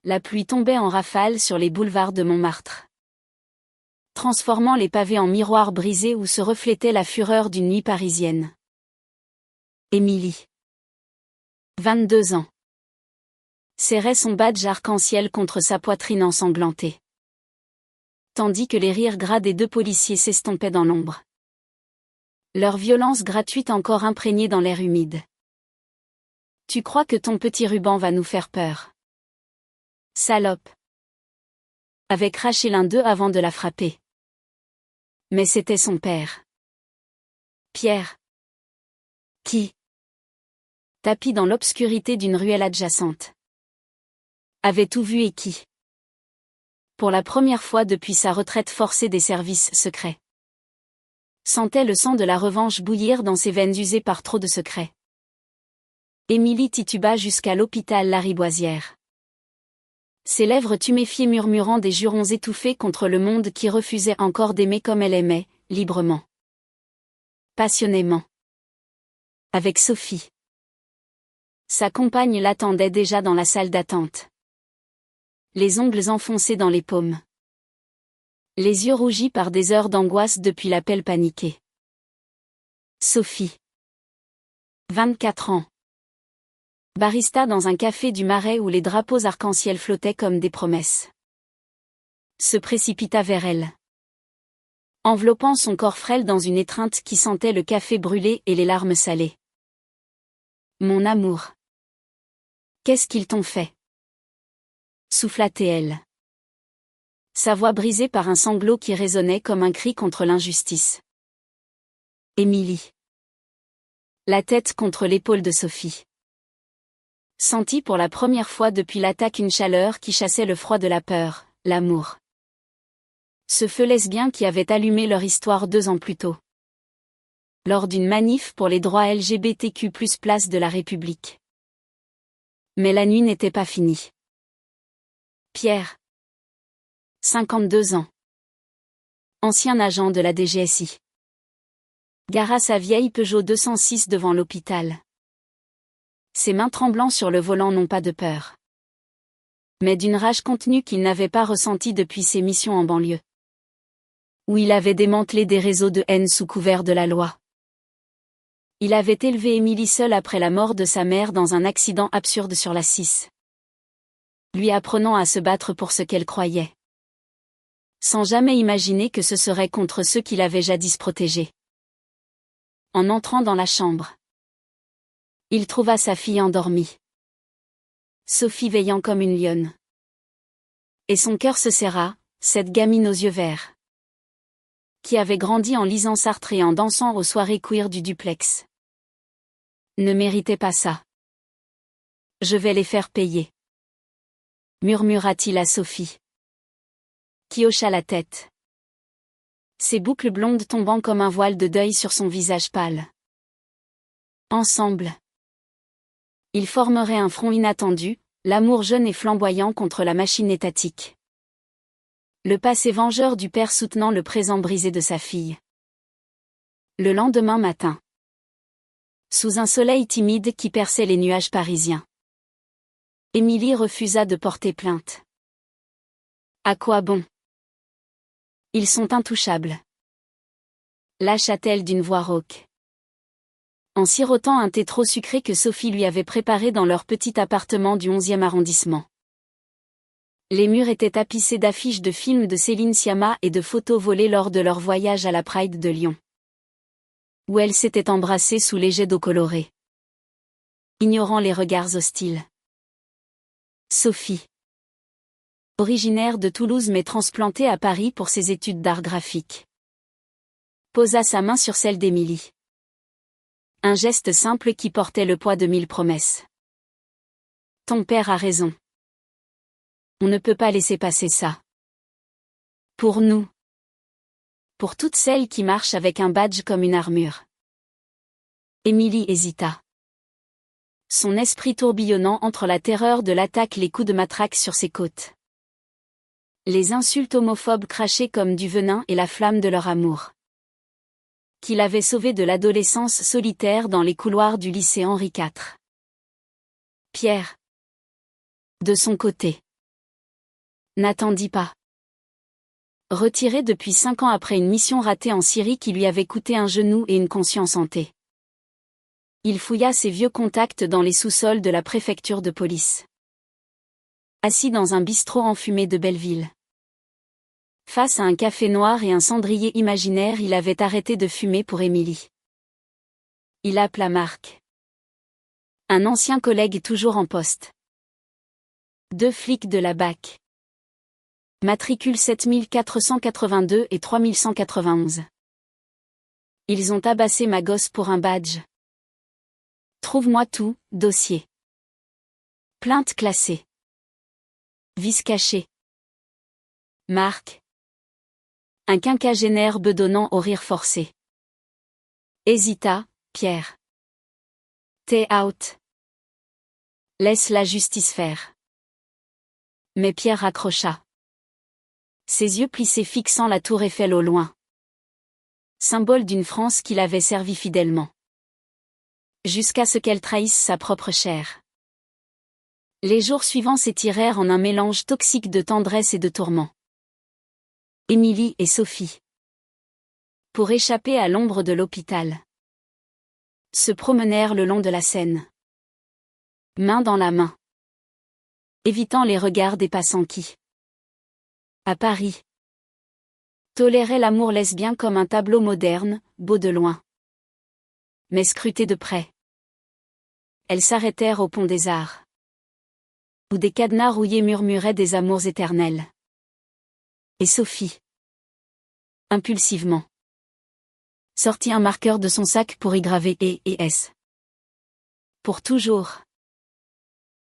La pluie tombait en rafales sur les boulevards de Montmartre, transformant les pavés en miroirs brisés où se reflétait la fureur d'une nuit parisienne. Émilie, 22 ans, serrait son badge arc-en-ciel contre sa poitrine ensanglantée, tandis que les rires gras des 2 policiers s'estompaient dans l'ombre. Leur violence gratuite encore imprégnée dans l'air humide. « Tu crois que ton petit ruban va nous faire peur ? Salope !» avait craché l'un d'eux avant de la frapper. Mais c'était son père. Pierre. Qui, tapi dans l'obscurité d'une ruelle adjacente, avait tout vu et qui, pour la première fois depuis sa retraite forcée des services secrets, sentait le sang de la revanche bouillir dans ses veines usées par trop de secrets. Émilie tituba jusqu'à l'hôpital Lariboisière. Ses lèvres tuméfiées murmurant des jurons étouffés contre le monde qui refusait encore d'aimer comme elle aimait, librement. Passionnément. Avec Sophie. Sa compagne l'attendait déjà dans la salle d'attente. Les ongles enfoncés dans les paumes. Les yeux rougis par des heures d'angoisse depuis l'appel paniqué. Sophie. 24 ans. Barista dans un café du Marais où les drapeaux arc-en-ciel flottaient comme des promesses. Se précipita vers elle, enveloppant son corps frêle dans une étreinte qui sentait le café brûlé et les larmes salées. Mon amour. Qu'est-ce qu'ils t'ont fait ? Souffla-t-elle. Sa voix brisée par un sanglot qui résonnait comme un cri contre l'injustice. Émilie. La tête contre l'épaule de Sophie. Sentit pour la première fois depuis l'attaque une chaleur qui chassait le froid de la peur, l'amour. Ce feu lesbien qui avait allumé leur histoire 2 ans plus tôt. Lors d'une manif pour les droits LGBTQ+ place de la République. Mais la nuit n'était pas finie. Pierre. 52 ans. Ancien agent de la DGSI. Gara sa vieille Peugeot 206 devant l'hôpital. Ses mains tremblant sur le volant n'ont pas de peur, mais d'une rage contenue qu'il n'avait pas ressentie depuis ses missions en banlieue, où il avait démantelé des réseaux de haine sous couvert de la loi. Il avait élevé Émilie seule après la mort de sa mère dans un accident absurde sur la 6, lui apprenant à se battre pour ce qu'elle croyait, sans jamais imaginer que ce serait contre ceux qu'il avait jadis protégés. En entrant dans la chambre, il trouva sa fille endormie, Sophie veillant comme une lionne. Et son cœur se serra, cette gamine aux yeux verts, qui avait grandi en lisant Sartre et en dansant aux soirées queer du duplex, ne méritait pas ça. Je vais les faire payer, murmura-t-il à Sophie, qui hocha la tête, ses boucles blondes tombant comme un voile de deuil sur son visage pâle. Ensemble, ils formeraient un front inattendu, l'amour jeune et flamboyant contre la machine étatique. Le passé vengeur du père soutenant le présent brisé de sa fille. Le lendemain matin, sous un soleil timide qui perçait les nuages parisiens, Émilie refusa de porter plainte. À quoi bon ? Ils sont intouchables, lâcha-t-elle d'une voix rauque, en sirotant un thé trop sucré que Sophie lui avait préparé dans leur petit appartement du 11e arrondissement. Les murs étaient tapissés d'affiches de films de Céline Sciamma et de photos volées lors de leur voyage à la Pride de Lyon, où elles s'étaient embrassées sous les jets d'eau colorée, ignorant les regards hostiles. Sophie, originaire de Toulouse mais transplantée à Paris pour ses études d'art graphique, posa sa main sur celle d'Émilie. Un geste simple qui portait le poids de 1000 promesses. Ton père a raison. On ne peut pas laisser passer ça. Pour nous. Pour toutes celles qui marchent avec un badge comme une armure. Émilie hésita. Son esprit tourbillonnant entre la terreur de l'attaque, les coups de matraque sur ses côtes, les insultes homophobes crachées comme du venin et la flamme de leur amour, qui l'avait sauvé de l'adolescence solitaire dans les couloirs du lycée Henri IV. Pierre, de son côté, n'attendit pas. Retiré depuis 5 ans après une mission ratée en Syrie qui lui avait coûté un genou et une conscience hantée. Il fouilla ses vieux contacts dans les sous-sols de la préfecture de police. Assis dans un bistrot enfumé de Belleville. Face à un café noir et un cendrier imaginaire, il avait arrêté de fumer pour Émilie. Il appela Marc. Un ancien collègue toujours en poste. 2 flics de la BAC. Matricule 7482 et 3191. Ils ont tabassé ma gosse pour un badge. Trouve-moi tout, dossier. Plainte classée. Vice caché. Marc. Un quinquagénaire bedonnant au rire forcé. Hésita, Pierre. T'es out. Laisse la justice faire. Mais Pierre raccrocha. Ses yeux plissés fixant la tour Eiffel au loin. Symbole d'une France qu'il avait servi fidèlement. Jusqu'à ce qu'elle trahisse sa propre chair. Les jours suivants s'étirèrent en un mélange toxique de tendresse et de tourment. Émilie et Sophie. Pour échapper à l'ombre de l'hôpital. Se promenèrent le long de la Seine. Main dans la main. Évitant les regards des passants qui, à Paris, toléraient l'amour lesbien comme un tableau moderne, beau de loin. Mais scrutés de près. Elles s'arrêtèrent au pont des Arts. Où des cadenas rouillés murmuraient des amours éternels. Et Sophie, impulsivement, sortit un marqueur de son sac pour y graver E et S. Pour toujours.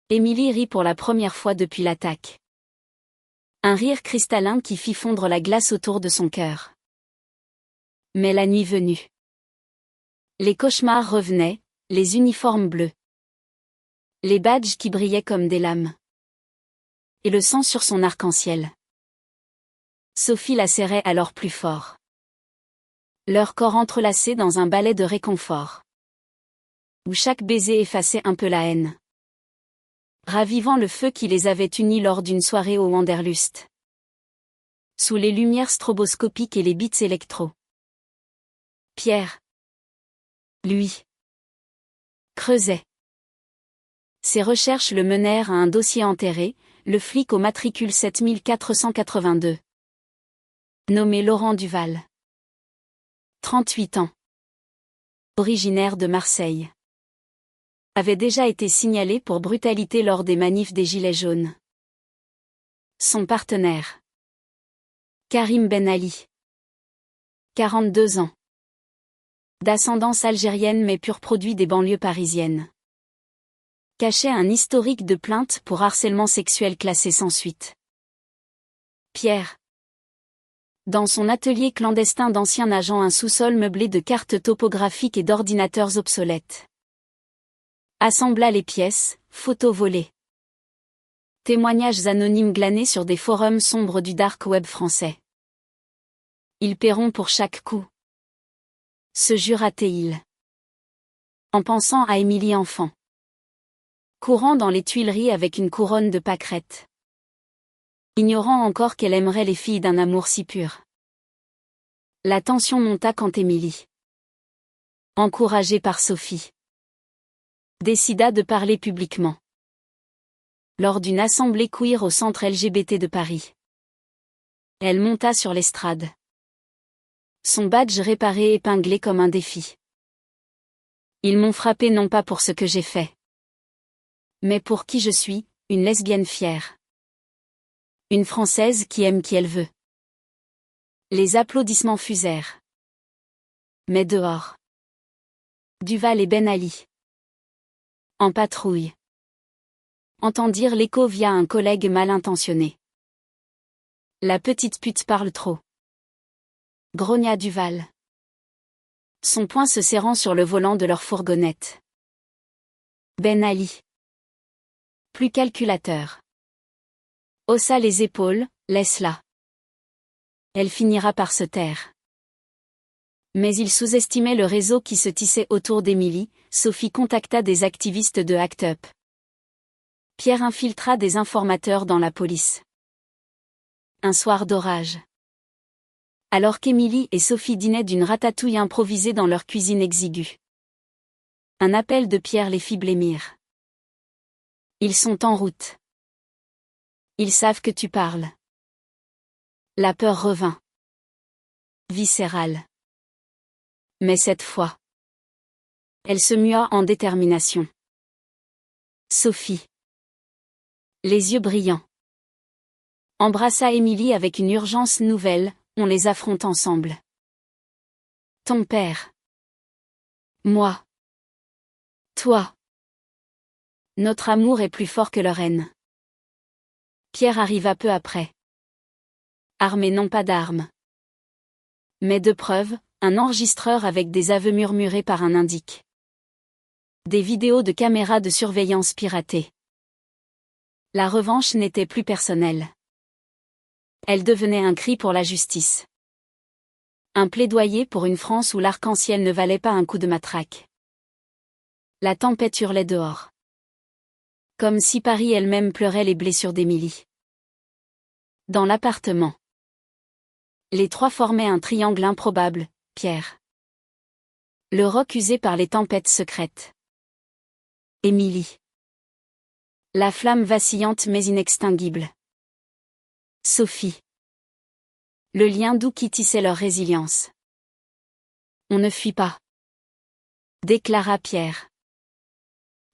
Émilie rit pour la première fois depuis l'attaque. Un rire cristallin qui fit fondre la glace autour de son cœur. Mais la nuit venue. Les cauchemars revenaient, les uniformes bleus. Les badges qui brillaient comme des lames. Et le sang sur son arc-en-ciel. Sophie la serrait alors plus fort. Leurs corps entrelacés dans un ballet de réconfort. Où chaque baiser effaçait un peu la haine. Ravivant le feu qui les avait unis lors d'une soirée au Wanderlust. Sous les lumières stroboscopiques et les beats électro. Pierre. Lui. Creusait. Ses recherches le menèrent à un dossier enterré, le flic au matricule 7482. Nommé Laurent Duval. 38 ans. Originaire de Marseille. Avait déjà été signalé pour brutalité lors des manifs des Gilets jaunes. Son partenaire. Karim Ben Ali. 42 ans. D'ascendance algérienne mais pur produit des banlieues parisiennes. Cachait un historique de plainte pour harcèlement sexuel classé sans suite. Pierre. Dans son atelier clandestin d'ancien agent, un sous-sol meublé de cartes topographiques et d'ordinateurs obsolètes. Assembla les pièces, photos volées. Témoignages anonymes glanés sur des forums sombres du dark web français. Ils paieront pour chaque coup. Se jura-t-il. En pensant à Émilie enfant. Courant dans les Tuileries avec une couronne de pâquerettes. Ignorant encore qu'elle aimerait les filles d'un amour si pur. La tension monta quand Émilie, encouragée par Sophie, décida de parler publiquement. Lors d'une assemblée queer au centre LGBT de Paris. Elle monta sur l'estrade. Son badge réparé épinglé comme un défi. Ils m'ont frappé non pas pour ce que j'ai fait, mais pour qui je suis, une lesbienne fière. Une Française qui aime qui elle veut. Les applaudissements fusèrent. Mais dehors. Duval et Ben Ali. En patrouille. Entendirent l'écho via un collègue mal intentionné. La petite pute parle trop. Grogna Duval. Son poing se serrant sur le volant de leur fourgonnette. Ben Ali. Plus calculateur. Haussa les épaules, laisse-la. Elle finira par se taire. Mais il sous-estimait le réseau qui se tissait autour d'Émilie. Sophie contacta des activistes de ACT UP. Pierre infiltra des informateurs dans la police. Un soir d'orage. Alors qu'Émilie et Sophie dînaient d'une ratatouille improvisée dans leur cuisine exiguë. Un appel de Pierre les fit blêmir. Ils sont en route. Ils savent que tu parles. La peur revint. Viscérale. Mais cette fois, elle se mua en détermination. Sophie, les yeux brillants, embrassa Émilie avec une urgence nouvelle. On les affronte ensemble. Ton père. Moi. Toi. Notre amour est plus fort que leur haine. Pierre arriva peu après. Armé non pas d'armes, mais de preuves, un enregistreur avec des aveux murmurés par un indique. Des vidéos de caméras de surveillance piratées. La revanche n'était plus personnelle. Elle devenait un cri pour la justice. Un plaidoyer pour une France où l'arc-en-ciel ne valait pas un coup de matraque. La tempête hurlait dehors. Comme si Paris elle-même pleurait les blessures d'Émilie. Dans l'appartement, les trois formaient un triangle improbable, Pierre. Le roc usé par les tempêtes secrètes. Émilie. La flamme vacillante mais inextinguible. Sophie. Le lien doux qui tissait leur résilience. On ne fuit pas, déclara Pierre,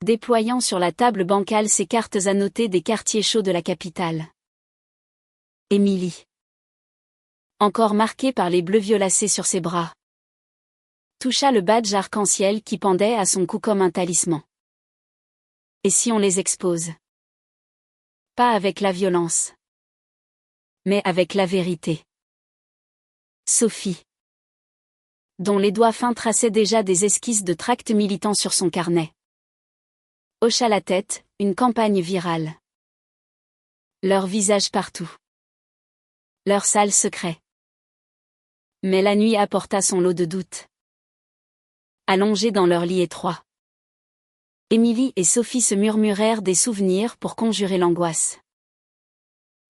déployant sur la table bancale ses cartes annotées des quartiers chauds de la capitale. Émilie, encore marquée par les bleus violacés sur ses bras, toucha le badge arc-en-ciel qui pendait à son cou comme un talisman. Et si on les expose? Pas avec la violence, mais avec la vérité. Sophie, dont les doigts fins traçaient déjà des esquisses de tracts militants sur son carnet, hocha la tête, une campagne virale. Leurs visages partout. Leur sale secret. Mais la nuit apporta son lot de doutes. Allongés dans leur lit étroit, Émilie et Sophie se murmurèrent des souvenirs pour conjurer l'angoisse.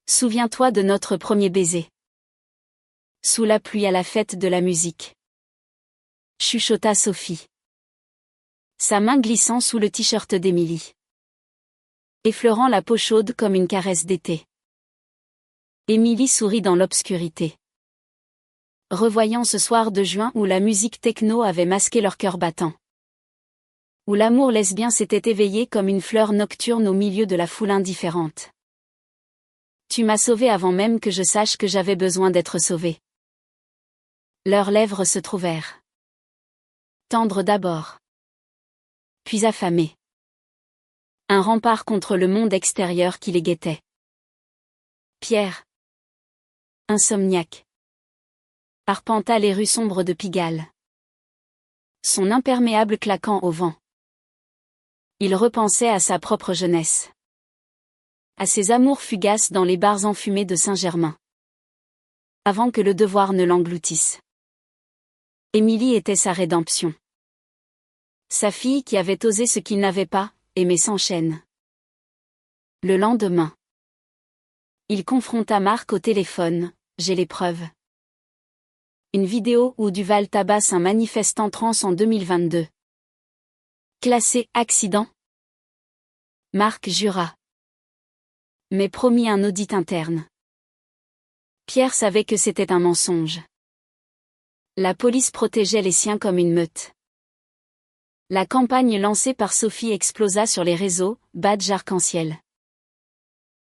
Souviens-toi de notre premier baiser. Sous la pluie à la fête de la musique. Chuchota Sophie. Sa main glissant sous le t-shirt d'Émilie. Effleurant la peau chaude comme une caresse d'été. Émilie sourit dans l'obscurité. Revoyant ce soir de juin où la musique techno avait masqué leur cœur battant. Où l'amour lesbien s'était éveillé comme une fleur nocturne au milieu de la foule indifférente. Tu m'as sauvé avant même que je sache que j'avais besoin d'être sauvée. Leurs lèvres se trouvèrent. Tendres d'abord. Puis affamées. Un rempart contre le monde extérieur qui les guettait. Pierre, insomniaque, arpenta les rues sombres de Pigalle. Son imperméable claquant au vent. Il repensait à sa propre jeunesse. À ses amours fugaces dans les bars enfumés de Saint-Germain. Avant que le devoir ne l'engloutisse. Émilie était sa rédemption. Sa fille qui avait osé ce qu'il n'avait pas, aimé sans chaîne. Le lendemain, il confronta Marc au téléphone. J'ai les preuves. Une vidéo où Duval tabasse un manifestant trans en 2022. Classé accident. Marc jura. Mais promit un audit interne. Pierre savait que c'était un mensonge. La police protégeait les siens comme une meute. La campagne lancée par Sophie explosa sur les réseaux, badge arc-en-ciel.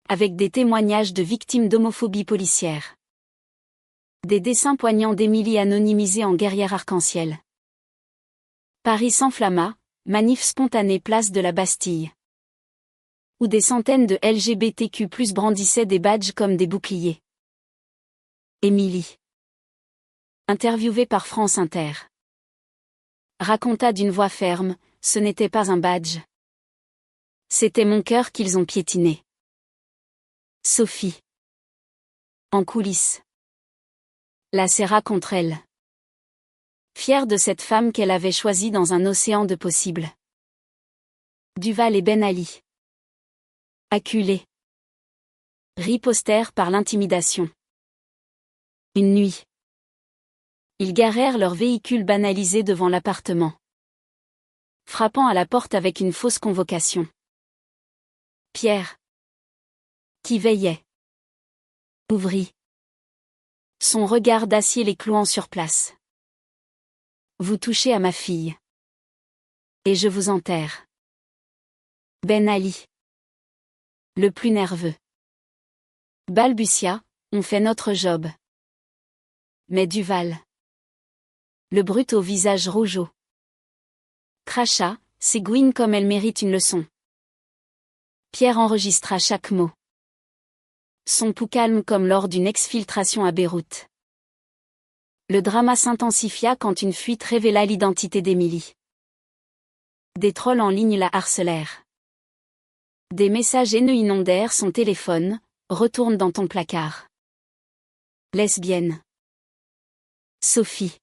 Avec des témoignages de victimes d'homophobie policière. Des dessins poignants d'Émilie anonymisés en guerrière arc-en-ciel. Paris s'enflamma, manif spontanée place de la Bastille. Où des centaines de LGBTQ+ brandissaient des badges comme des boucliers. Émilie, interviewée par France Inter, raconta d'une voix ferme, ce n'était pas un badge. C'était mon cœur qu'ils ont piétiné. Sophie, en coulisses, la serra contre elle. Fière de cette femme qu'elle avait choisie dans un océan de possibles. Duval et Ben Ali. Acculés. Ripostèrent par l'intimidation. Une nuit. Ils garèrent leur véhicule banalisé devant l'appartement, frappant à la porte avec une fausse convocation. Pierre, qui veillait, ouvrit. Son regard d'acier les clouant sur place. Vous touchez à ma fille. Et je vous enterre. Ben Ali. Le plus nerveux. Balbutia, on fait notre job. Mais Duval. Le brute au visage rougeau. Cracha, s'égouine comme elle mérite une leçon. Pierre enregistra chaque mot. Son pouls calme comme lors d'une exfiltration à Beyrouth. Le drama s'intensifia quand une fuite révéla l'identité d'Émilie. Des trolls en ligne la harcelèrent. Des messages haineux inondèrent son téléphone, retourne dans ton placard. Lesbienne. Sophie.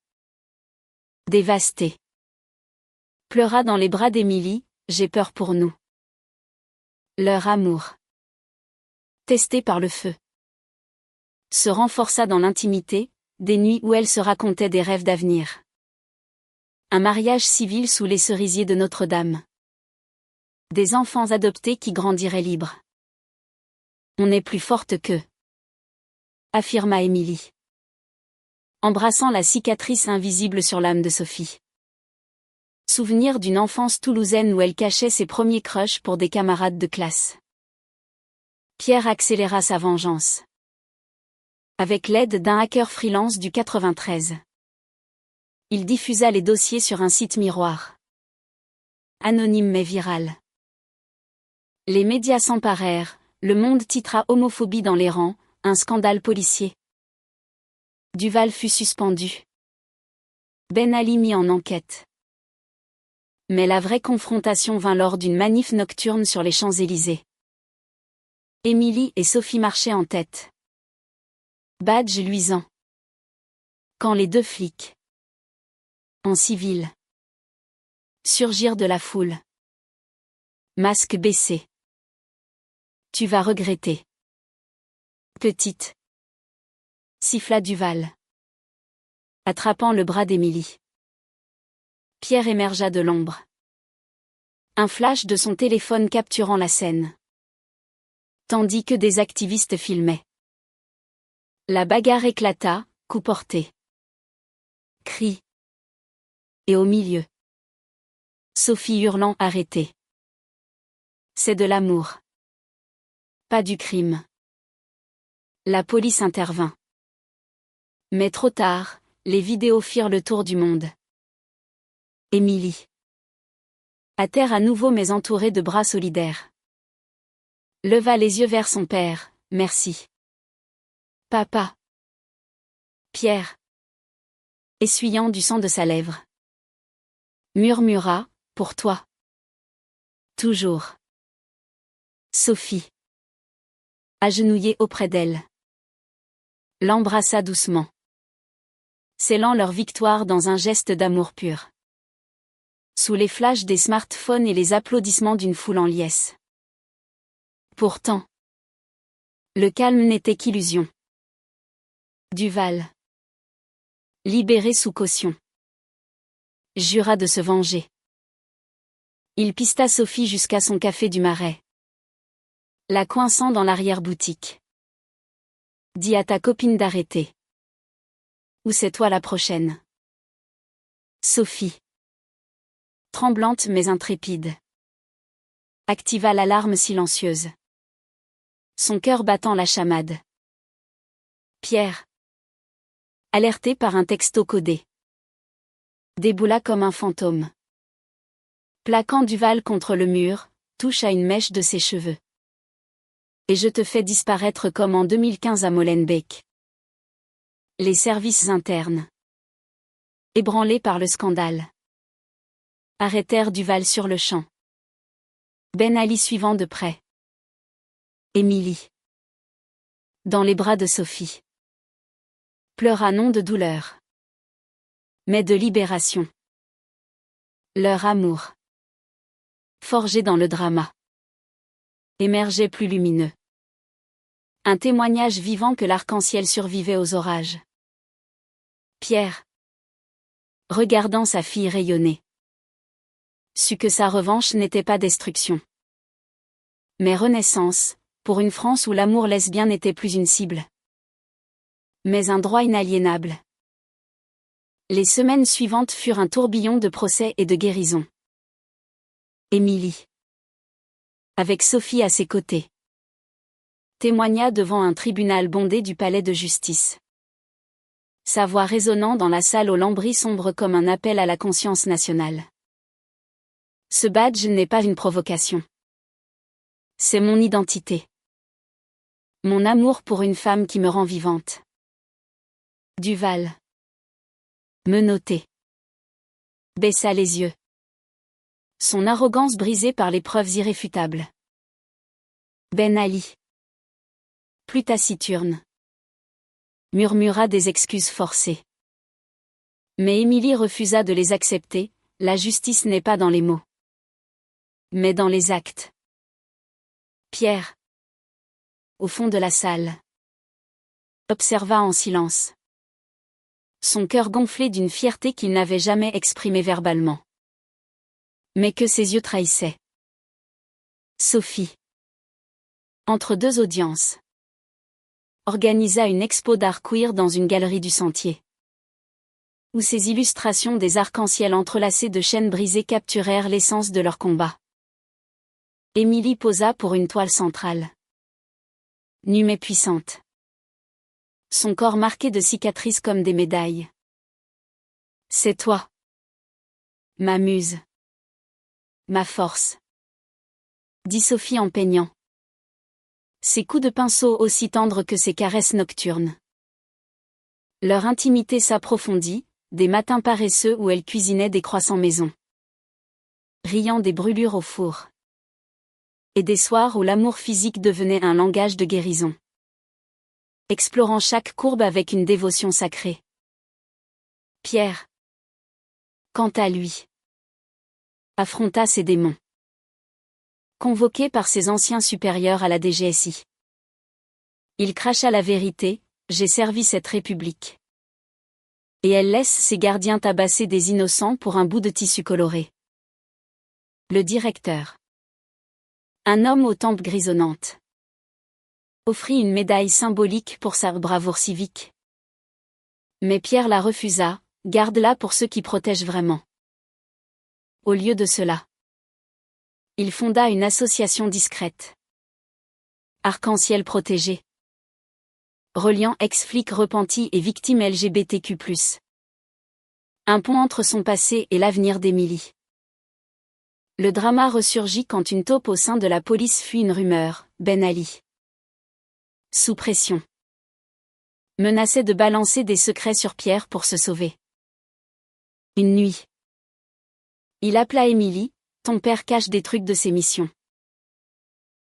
Dévastée. Pleura dans les bras d'Émilie, j'ai peur pour nous. Leur amour. Testé par le feu. Se renforça dans l'intimité, des nuits où elles se racontaient des rêves d'avenir. Un mariage civil sous les cerisiers de Notre-Dame. Des enfants adoptés qui grandiraient libres. On est plus forte qu'eux, affirma Émilie, embrassant la cicatrice invisible sur l'âme de Sophie. Souvenir d'une enfance toulousaine où elle cachait ses premiers crushs pour des camarades de classe. Pierre accéléra sa vengeance. Avec l'aide d'un hacker freelance du 93. Il diffusa les dossiers sur un site miroir. Anonyme mais viral. Les médias s'emparèrent, Le Monde titra Homophobie dans les rangs, un scandale policier. Duval fut suspendu. Ben Ali mis en enquête. Mais la vraie confrontation vint lors d'une manif nocturne sur les Champs-Élysées. Émilie et Sophie marchaient en tête. Badge luisant. Quand les deux flics, en civil, surgirent de la foule. Masque baissé. Tu vas regretter. Petite. Siffla Duval, attrapant le bras d'Émilie. Pierre émergea de l'ombre. Un flash de son téléphone capturant la scène. Tandis que des activistes filmaient. La bagarre éclata, coup porté. Cris. Et au milieu. Sophie hurlant arrêtée. C'est de l'amour. Pas du crime. La police intervint. Mais trop tard, les vidéos firent le tour du monde. Émilie. À terre à nouveau mais entourée de bras solidaires. Leva les yeux vers son père, merci. Papa. Pierre. Essuyant du sang de sa lèvre. Murmura, pour toi. Toujours. Sophie. Agenouillée auprès d'elle. L'embrassa doucement. Scellant leur victoire dans un geste d'amour pur. Sous les flashs des smartphones et les applaudissements d'une foule en liesse. Pourtant, le calme n'était qu'illusion. Duval, libéré sous caution, jura de se venger. Il pista Sophie jusqu'à son café du Marais, la coinçant dans l'arrière-boutique. Dis à ta copine d'arrêter. Ou c'est toi la prochaine. Sophie, tremblante mais intrépide, activa l'alarme silencieuse. Son cœur battant la chamade. Pierre, alerté par un texto codé, déboula comme un fantôme. Plaquant Duval contre le mur, touche à une mèche de ses cheveux. Et je te fais disparaître comme en 2015 à Molenbeek. Les services internes, ébranlés par le scandale, arrêtèrent Duval sur le champ. Ben Ali suivant de près. Émilie, dans les bras de Sophie, pleura non de douleur, mais de libération. Leur amour, forgé dans le drama, émergeait plus lumineux. Un témoignage vivant que l'arc-en-ciel survivait aux orages. Pierre, regardant sa fille rayonner, sut que sa revanche n'était pas destruction, mais renaissance, pour une France où l'amour lesbien n'était plus une cible, mais un droit inaliénable. Les semaines suivantes furent un tourbillon de procès et de guérisons. Émilie, avec Sophie à ses côtés, témoigna devant un tribunal bondé du palais de justice. Sa voix résonnant dans la salle aux lambris sombres comme un appel à la conscience nationale. Ce badge n'est pas une provocation. C'est mon identité. Mon amour pour une femme qui me rend vivante. Duval, menotté, baissa les yeux. Son arrogance brisée par les preuves irréfutables. Ben Ali, plus taciturne, murmura des excuses forcées. Mais Émilie refusa de les accepter. La justice n'est pas dans les mots, mais dans les actes. Pierre, au fond de la salle, observa en silence. Son cœur gonflé d'une fierté qu'il n'avait jamais exprimée verbalement, mais que ses yeux trahissaient. Sophie, entre deux audiences, organisa une expo d'art queer dans une galerie du Sentier, où ses illustrations des arcs-en-ciel entrelacés de chaînes brisées capturèrent l'essence de leur combat. Émilie posa pour une toile centrale, nue mais puissante. Son corps marqué de cicatrices comme des médailles. C'est toi, ma muse, ma force, dit Sophie en peignant. Ses coups de pinceau aussi tendres que ses caresses nocturnes. Leur intimité s'approfondit, des matins paresseux où elle cuisinait des croissants maison, riant des brûlures au four, et des soirs où l'amour physique devenait un langage de guérison, explorant chaque courbe avec une dévotion sacrée. Pierre, quant à lui, affronta ses démons. Convoqué par ses anciens supérieurs à la DGSI. Il cracha la vérité: j'ai servi cette république. Et elle laisse ses gardiens tabasser des innocents pour un bout de tissu coloré. Le directeur, un homme aux tempes grisonnantes, offrit une médaille symbolique pour sa bravoure civique. Mais Pierre la refusa: garde-la pour ceux qui protègent vraiment. Au lieu de cela, il fonda une association discrète. Arc-en-ciel protégé. Reliant ex-flics repentis et victimes LGBTQ+. Un pont entre son passé et l'avenir d'Émilie. Le drama ressurgit quand une taupe au sein de la police fut une rumeur: Ben Ali, sous pression, menaçait de balancer des secrets sur Pierre pour se sauver. Une nuit, il appela Émilie: ton père cache des trucs de ses missions.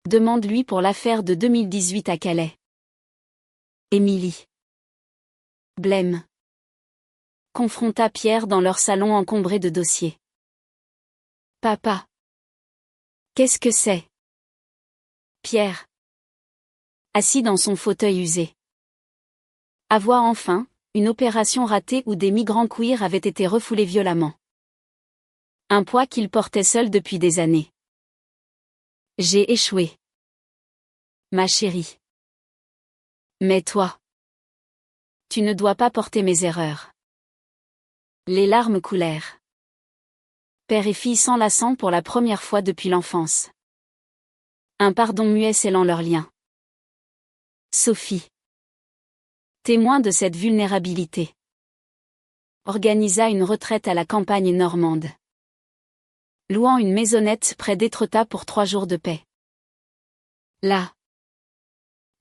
Demande-lui pour l'affaire de 2018 à Calais. Émilie, blême, confronta Pierre dans leur salon encombré de dossiers. Papa, qu'est-ce que c'est? Pierre, assis dans son fauteuil usé, avoua enfin: une opération ratée où des migrants queer avaient été refoulés violemment. Un poids qu'il portait seul depuis des années. J'ai échoué, ma chérie. Mais toi, tu ne dois pas porter mes erreurs. Les larmes coulèrent. Père et fille s'enlaçant pour la première fois depuis l'enfance. Un pardon muet scellant leur lien. Sophie, témoin de cette vulnérabilité, organisa une retraite à la campagne normande, louant une maisonnette près d'Étretat pour 3 jours de paix. Là,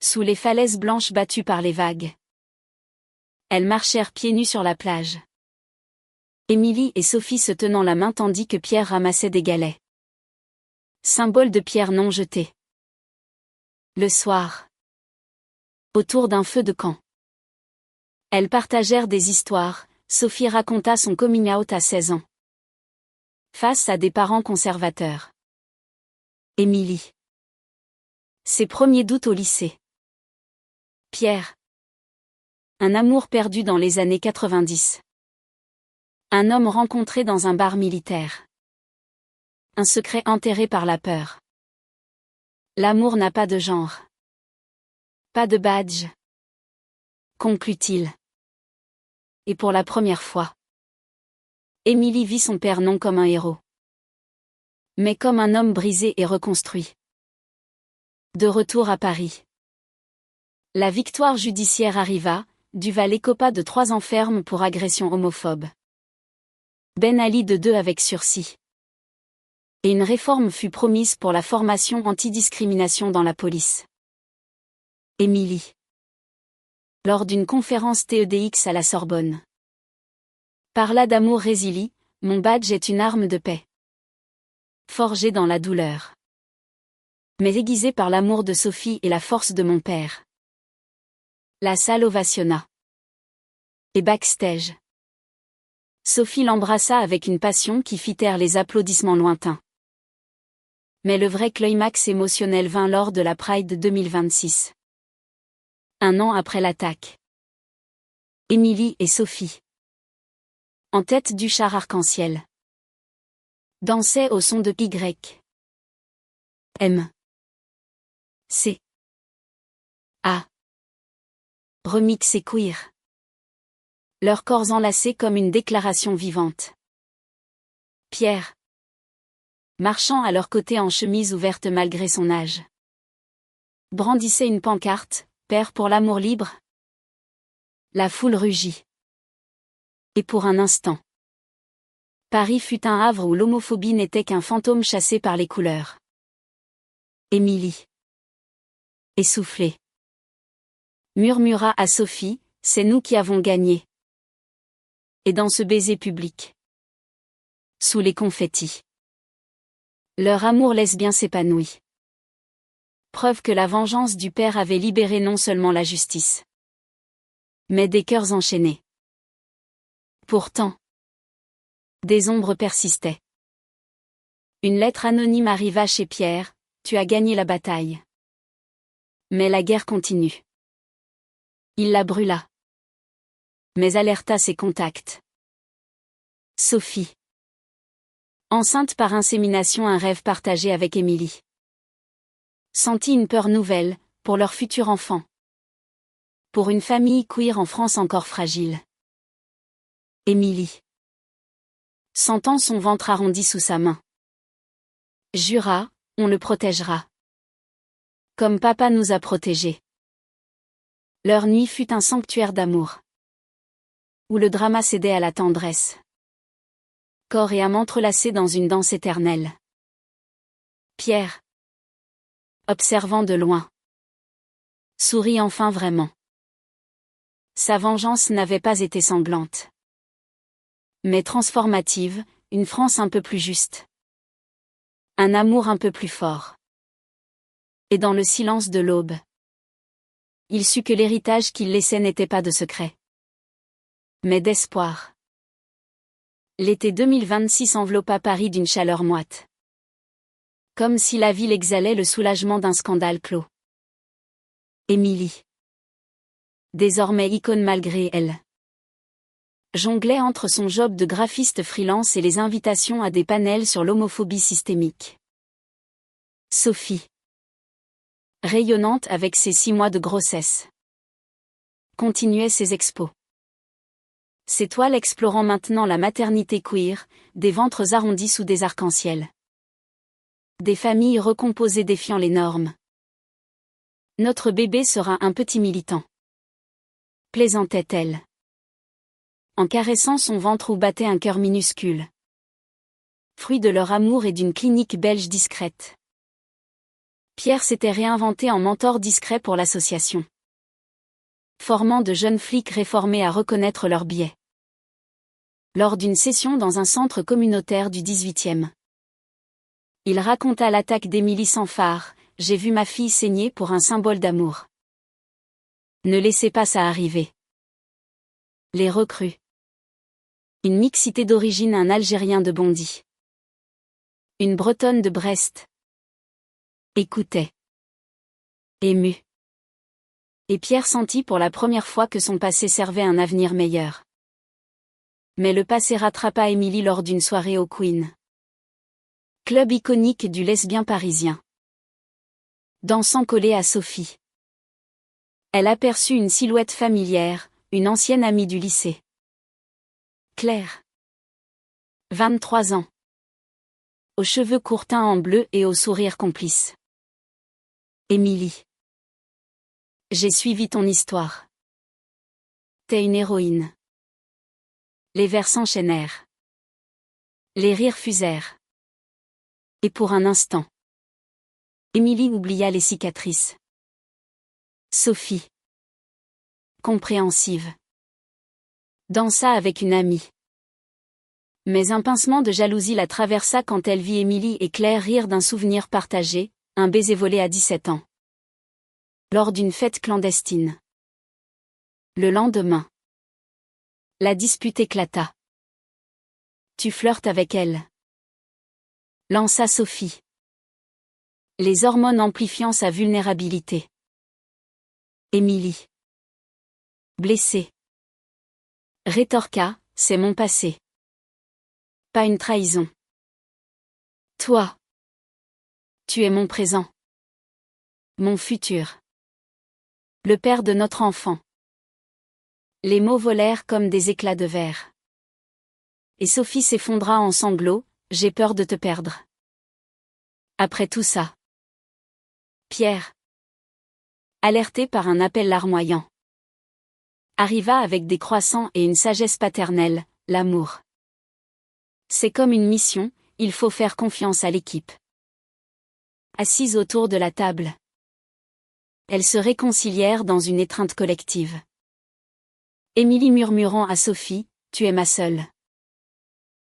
sous les falaises blanches battues par les vagues, elles marchèrent pieds nus sur la plage. Émilie et Sophie se tenant la main tandis que Pierre ramassait des galets. Symbole de pierre non jetée. Le soir, autour d'un feu de camp, elles partagèrent des histoires. Sophie raconta son coming out à 16 ans, face à des parents conservateurs. Émilie, ses premiers doutes au lycée. Pierre, Un amour perdu dans les années 90. Un homme rencontré dans un bar militaire. Un secret enterré par la peur. L'amour n'a pas de genre. Pas de badge. Conclut-il. Et pour la première fois, Émilie vit son père non comme un héros, mais comme un homme brisé et reconstruit. De retour à Paris. La victoire judiciaire arriva, Duval écopa de 3 ans ferme pour agression homophobe. Ben Ali de 2 avec sursis. Et une réforme fut promise pour la formation antidiscrimination dans la police. Émilie. Lors d'une conférence TEDx à la Sorbonne. Parla d'amour résilie, mon badge est une arme de paix. Forgée dans la douleur. Mais aiguisée par l'amour de Sophie et la force de mon père. La salle ovationna. Et backstage. Sophie l'embrassa avec une passion qui fit taire les applaudissements lointains. Mais le vrai climax émotionnel vint lors de la Pride 2026. Un an après l'attaque. Émilie et Sophie. En tête du char arc-en-ciel. Dansaient au son de Y. M. C. A. Remix et queer. Leurs corps enlacés comme une déclaration vivante. Pierre. Marchant à leur côté en chemise ouverte malgré son âge. Brandissait une pancarte, Père pour l'amour libre. La foule rugit. Et pour un instant. Paris fut un havre où l'homophobie n'était qu'un fantôme chassé par les couleurs. Émilie. Essoufflée. Murmura à Sophie, c'est nous qui avons gagné. Et dans ce baiser public. Sous les confettis. Leur amour lesbien s'épanouit. Preuve que la vengeance du père avait libéré non seulement la justice, mais des cœurs enchaînés. Pourtant, des ombres persistaient. Une lettre anonyme arriva chez Pierre, tu as gagné la bataille. Mais la guerre continue. Il la brûla. Mais alerta ses contacts. Sophie. Enceinte par insémination, un rêve partagé avec Émilie. Sentit une peur nouvelle, pour leur futur enfant. Pour une famille queer en France encore fragile. Émilie. Sentant son ventre arrondi sous sa main. Jura, on le protégera. Comme papa nous a protégés. Leur nuit fut un sanctuaire d'amour. Où le drama cédait à la tendresse. Corps et âme entrelacés dans une danse éternelle. Pierre. Observant de loin. Sourit enfin vraiment. Sa vengeance n'avait pas été sanglante. Mais transformative, une France un peu plus juste. Un amour un peu plus fort. Et dans le silence de l'aube, il sut que l'héritage qu'il laissait n'était pas de secret, mais d'espoir. L'été 2026 enveloppa Paris d'une chaleur moite. Comme si la ville exhalait le soulagement d'un scandale clos. Émilie. Désormais icône malgré elle. Jonglait entre son job de graphiste freelance et les invitations à des panels sur l'homophobie systémique. Sophie. Rayonnante avec ses 6 mois de grossesse. Continuait ses expos. Ses toiles explorant maintenant la maternité queer, des ventres arrondis sous des arcs-en-ciel. Des familles recomposées défiant les normes. Notre bébé sera un petit militant. Plaisantait-elle. En caressant son ventre où battait un cœur minuscule. Fruit de leur amour et d'une clinique belge discrète. Pierre s'était réinventé en mentor discret pour l'association. Formant de jeunes flics réformés à reconnaître leurs biais. Lors d'une session dans un centre communautaire du 18e. Il raconta l'attaque d'Émilie sans phare, j'ai vu ma fille saigner pour un symbole d'amour. Ne laissez pas ça arriver. Les recrues. Une mixité d'origine, un Algérien de Bondy. Une Bretonne de Brest. Écoutait. Ému. Et Pierre sentit pour la première fois que son passé servait un avenir meilleur. Mais le passé rattrapa Émilie lors d'une soirée au Queen. Club iconique du lesbien parisien. Dansant collé à Sophie. Elle aperçut une silhouette familière, une ancienne amie du lycée. Claire. 23 ans. Aux cheveux courts teints en bleu et au sourire complice. Émilie. J'ai suivi ton histoire. T'es une héroïne. Les vers s'enchaînèrent. Les rires fusèrent. Et pour un instant, Émilie oublia les cicatrices. Sophie. Compréhensive. Dansa avec une amie. Mais un pincement de jalousie la traversa quand elle vit Émilie et Claire rire d'un souvenir partagé, un baiser volé à 17 ans. Lors d'une fête clandestine. Le lendemain. La dispute éclata. Tu flirtes avec elle. Lança Sophie. Les hormones amplifiant sa vulnérabilité. Émilie. Blessée. Rétorqua, c'est mon passé. Pas une trahison. Toi. Tu es mon présent. Mon futur. Le père de notre enfant. Les mots volèrent comme des éclats de verre. Et Sophie s'effondra en sanglots, j'ai peur de te perdre. Après tout ça. Pierre. Alerté par un appel larmoyant. Arriva avec des croissants et une sagesse paternelle, l'amour. C'est comme une mission, il faut faire confiance à l'équipe. Assises autour de la table. Elles se réconcilièrent dans une étreinte collective. Émilie murmurant à Sophie, tu es ma seule.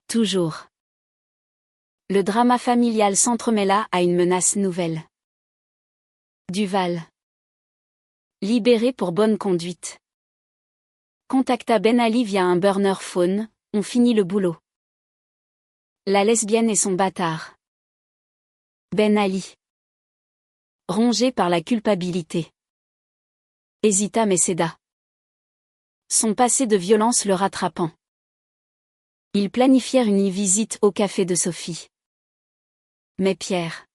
Toujours. Le drama familial s'entremêla à une menace nouvelle. Duval. Libéré pour bonne conduite. Contacta Ben Ali via un burner phone, on finit le boulot. La lesbienne et son bâtard. Ben Ali. Rongé par la culpabilité. Hésita mais céda. Son passé de violence le rattrapant. Ils planifièrent une visite au café de Sophie. Mais Pierre,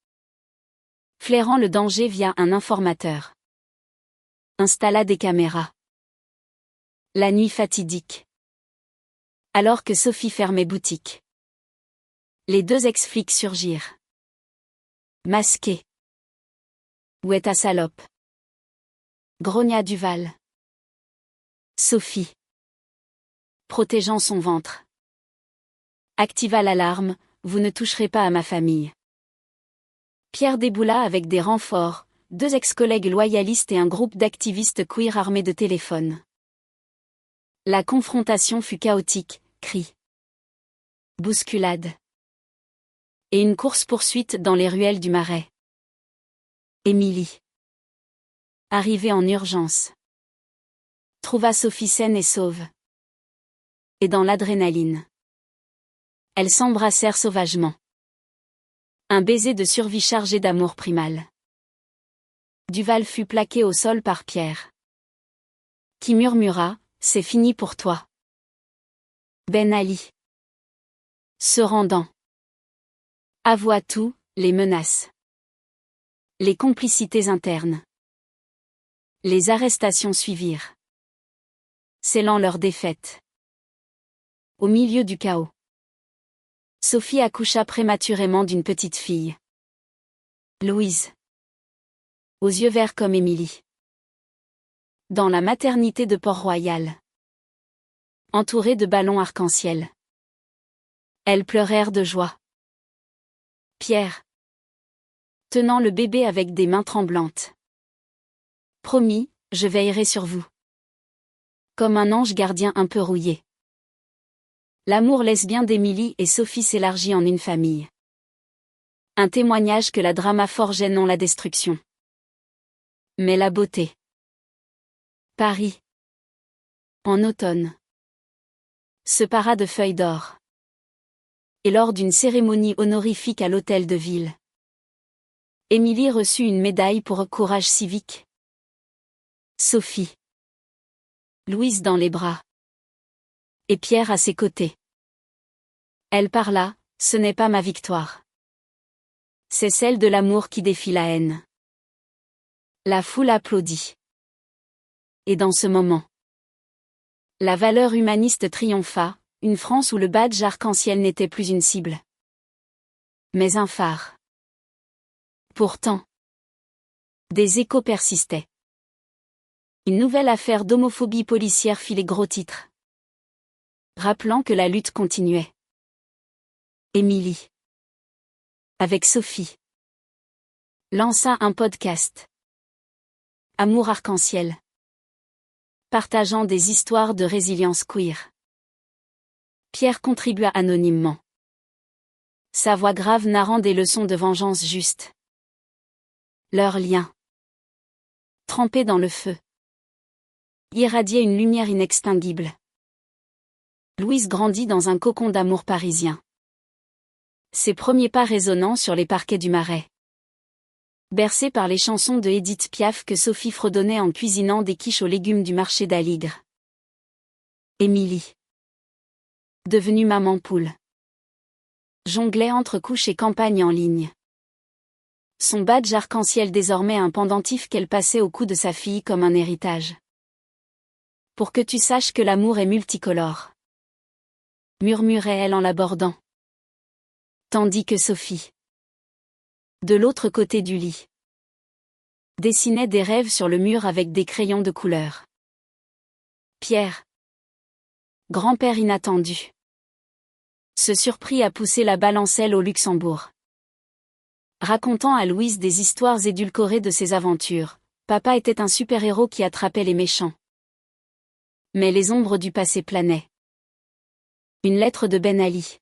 flairant le danger via un informateur, installa des caméras. La nuit fatidique. Alors que Sophie fermait boutique. Les deux ex-flics surgirent. Masqués. Où est ta salope? Grogna Duval. Sophie. Protégeant son ventre. Activa l'alarme, vous ne toucherez pas à ma famille. Pierre déboula avec des renforts, 2 ex-collègues loyalistes et un groupe d'activistes queer armés de téléphones. La confrontation fut chaotique, cris. Bousculade. Et une course-poursuite dans les ruelles du Marais. Émilie. Arrivée en urgence. Trouva Sophie saine et sauve. Et dans l'adrénaline. Elles s'embrassèrent sauvagement. Un baiser de survie chargé d'amour primal. Duval fut plaqué au sol par Pierre. Qui murmura, c'est fini pour toi. Ben Ali. Se rendant. Avoua tout, les menaces. Les complicités internes. Les arrestations suivirent. Scellant leur défaite. Au milieu du chaos. Sophie accoucha prématurément d'une petite fille. Louise. Aux yeux verts comme Émilie. Dans la maternité de Port-Royal. Entourée de ballons arc-en-ciel. Elles pleurèrent de joie. Pierre. Tenant le bébé avec des mains tremblantes. Promis, je veillerai sur vous. Comme un ange gardien un peu rouillé. L'amour lesbien d'Émilie et Sophie s'élargit en une famille. Un témoignage que la drama forgeait non la destruction. Mais la beauté. Paris. En automne. Se para de feuilles d'or. Et lors d'une cérémonie honorifique à l'hôtel de ville. Émilie reçut une médaille pour courage civique. Sophie. Louise dans les bras. Et Pierre à ses côtés. Elle parla, ce n'est pas ma victoire. C'est celle de l'amour qui défie la haine. La foule applaudit. Et dans ce moment, la valeur humaniste triompha, une France où le badge arc-en-ciel n'était plus une cible, mais un phare. Pourtant, des échos persistaient. Une nouvelle affaire d'homophobie policière fit les gros titres, rappelant que la lutte continuait. Émilie, avec Sophie, lança un podcast. Amour arc-en-ciel. Partageant des histoires de résilience queer. Pierre contribua anonymement. Sa voix grave narrant des leçons de vengeance juste. Leur lien, trempé dans le feu, irradiait une lumière inextinguible. Louise grandit dans un cocon d'amour parisien. Ses premiers pas résonnant sur les parquets du Marais. Bercée par les chansons de Édith Piaf que Sophie fredonnait en cuisinant des quiches aux légumes du marché d'Aligre. Émilie, devenue maman poule, jonglait entre couches et campagnes en ligne. Son badge arc-en-ciel désormais un pendentif qu'elle passait au cou de sa fille comme un héritage. Pour que tu saches que l'amour est multicolore, murmurait-elle en l'abordant. Tandis que Sophie, de l'autre côté du lit, dessinait des rêves sur le mur avec des crayons de couleur. Pierre, grand-père inattendu, se surprit à pousser la balancelle au Luxembourg. Racontant à Louise des histoires édulcorées de ses aventures, papa était un super-héros qui attrapait les méchants. Mais les ombres du passé planaient. Une lettre de Ben Ali.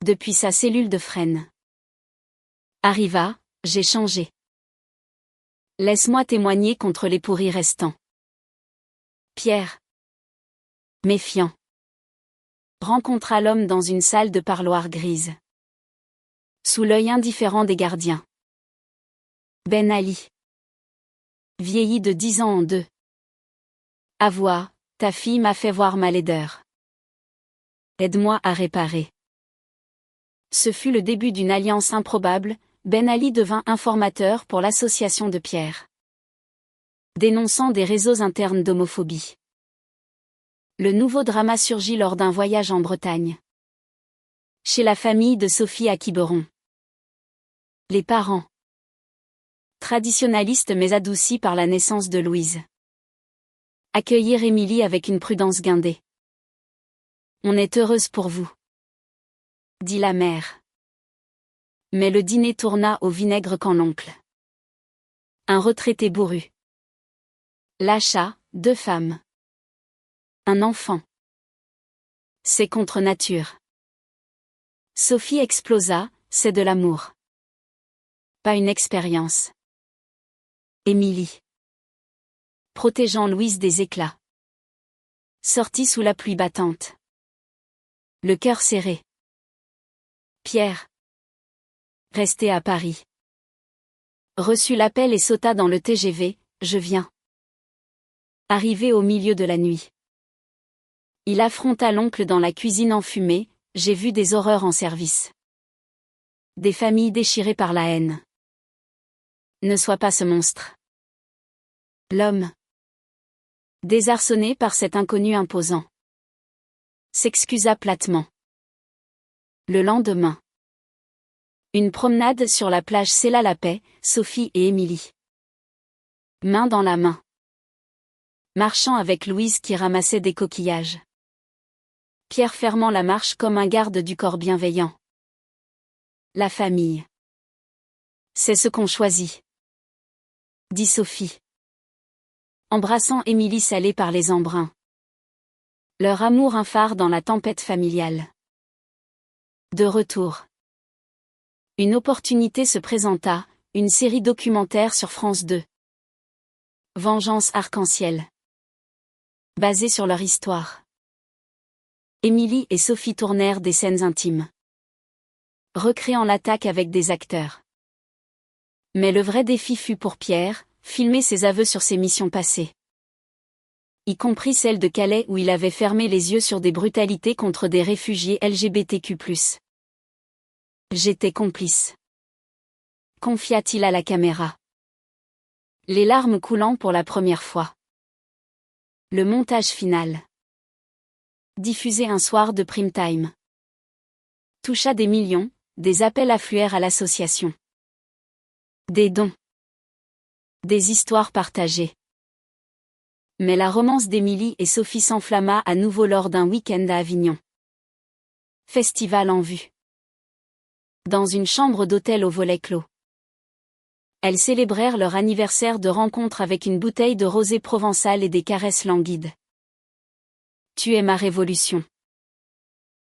Depuis sa cellule de Fresnes. Arriva, j'ai changé. Laisse-moi témoigner contre les pourris restants. Pierre, méfiant, rencontra l'homme dans une salle de parloir grise. Sous l'œil indifférent des gardiens. Ben Ali. Vieilli de 10 ans en 2. Avoue, ta fille m'a fait voir ma laideur. Aide-moi à réparer. Ce fut le début d'une alliance improbable, Ben Ali devint informateur pour l'association de Pierre. Dénonçant des réseaux internes d'homophobie. Le nouveau drama surgit lors d'un voyage en Bretagne. Chez la famille de Sophie à Quiberon. Les parents. Traditionnalistes mais adoucis par la naissance de Louise. Accueillir Émilie avec une prudence guindée. On est heureuse pour vous, dit la mère. Mais le dîner tourna au vinaigre quand l'oncle, un retraité bourru, lâcha 2 femmes. Un enfant. C'est contre nature. Sophie explosa, c'est de l'amour. Pas une expérience. Émilie, protégeant Louise des éclats, sortit sous la pluie battante. Le cœur serré. Pierre, resté à Paris, reçut l'appel et sauta dans le TGV, je viens. Arrivé au milieu de la nuit. Il affronta l'oncle dans la cuisine enfumée, j'ai vu des horreurs en service. Des familles déchirées par la haine. Ne sois pas ce monstre. L'homme, désarçonné par cet inconnu imposant, s'excusa platement. Le lendemain, une promenade sur la plage scella la paix, Sophie et Émilie, main dans la main, marchant avec Louise qui ramassait des coquillages. Pierre fermant la marche comme un garde du corps bienveillant. La famille. C'est ce qu'on choisit, dit Sophie, embrassant Émilie salée par les embruns. Leur amour un phare dans la tempête familiale. De retour. Une opportunité se présenta, une série documentaire sur France 2. Vengeance arc-en-ciel. Basée sur leur histoire. Émilie et Sophie tournèrent des scènes intimes, recréant l'attaque avec des acteurs. Mais le vrai défi fut pour Pierre, filmé ses aveux sur ses missions passées. Y compris celle de Calais où il avait fermé les yeux sur des brutalités contre des réfugiés LGBTQ+. J'étais complice. Confia-t-il à la caméra. Les larmes coulant pour la première fois. Le montage final. Diffusé un soir de prime time. Toucha des millions, des appels affluèrent à l'association. Des dons. Des histoires partagées. Mais la romance d'Émilie et Sophie s'enflamma à nouveau lors d'un week-end à Avignon. Festival en vue. Dans une chambre d'hôtel au volet clos. Elles célébrèrent leur anniversaire de rencontre avec une bouteille de rosé provençal et des caresses languides. Tu es ma révolution,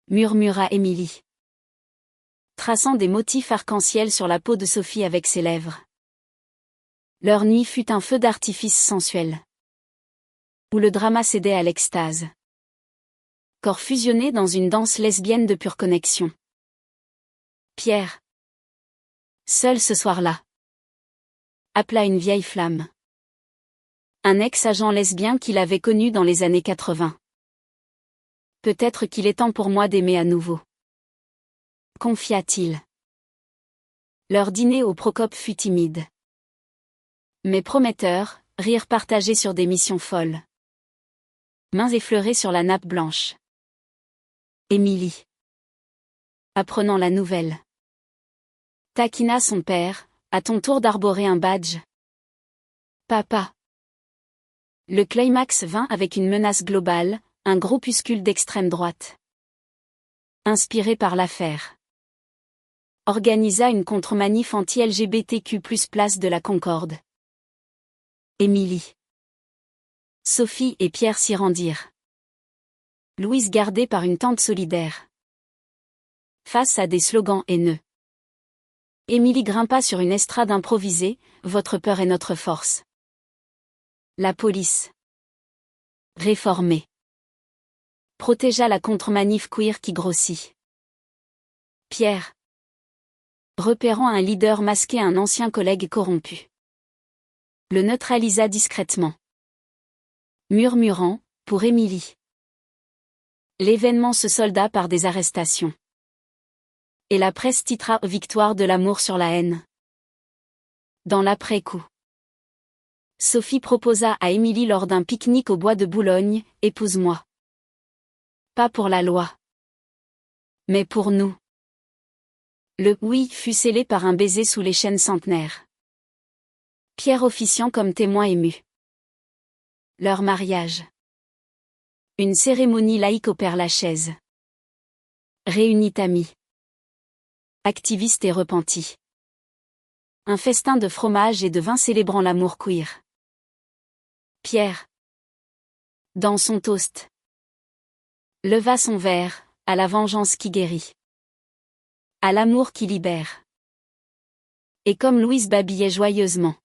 murmura Émilie, traçant des motifs arc-en-ciel sur la peau de Sophie avec ses lèvres. Leur nuit fut un feu d'artifice sensuel, où le drama cédait à l'extase. Corps fusionnés dans une danse lesbienne de pure connexion. Pierre, seul ce soir-là, appela une vieille flamme. Un ex-agent lesbien qu'il avait connu dans les années 80. Peut-être qu'il est temps pour moi d'aimer à nouveau. Confia-t-il. Leur dîner au Procope fut timide. Mais prometteur, rire partagé sur des missions folles. Mains effleurées sur la nappe blanche. Émilie, apprenant la nouvelle, taquina son père, à ton tour d'arborer un badge. Papa. Le climax vint avec une menace globale, un groupuscule d'extrême droite. Inspiré par l'affaire. Organisa une contre-manif anti-LGBTQ+ place de la Concorde. Émilie, Sophie et Pierre s'y rendirent. Louise gardée par une tante solidaire. Face à des slogans haineux. Émilie grimpa sur une estrade improvisée, votre peur est notre force. La police. Réformée. Protégea la contre-manif queer qui grossit. Pierre. Repérant un leader masqué un ancien collègue corrompu. Le neutralisa discrètement. Murmurant, pour Émilie. L'événement se solda par des arrestations. Et la presse titra « Victoire de l'amour sur la haine ». Dans l'après-coup. Sophie proposa à Émilie lors d'un pique-nique au bois de Boulogne, « Épouse-moi ». Pas pour la loi. Mais pour nous. Le « oui » fut scellé par un baiser sous les chênes centenaires. Pierre officiant comme témoin ému. Leur mariage. Une cérémonie laïque au Père-Lachaise. Réunit amis. Activistes et repentis. Un festin de fromage et de vin célébrant l'amour queer. Pierre. Dans son toast. Leva son verre, à la vengeance qui guérit. À l'amour qui libère. Et comme Louise babillait joyeusement.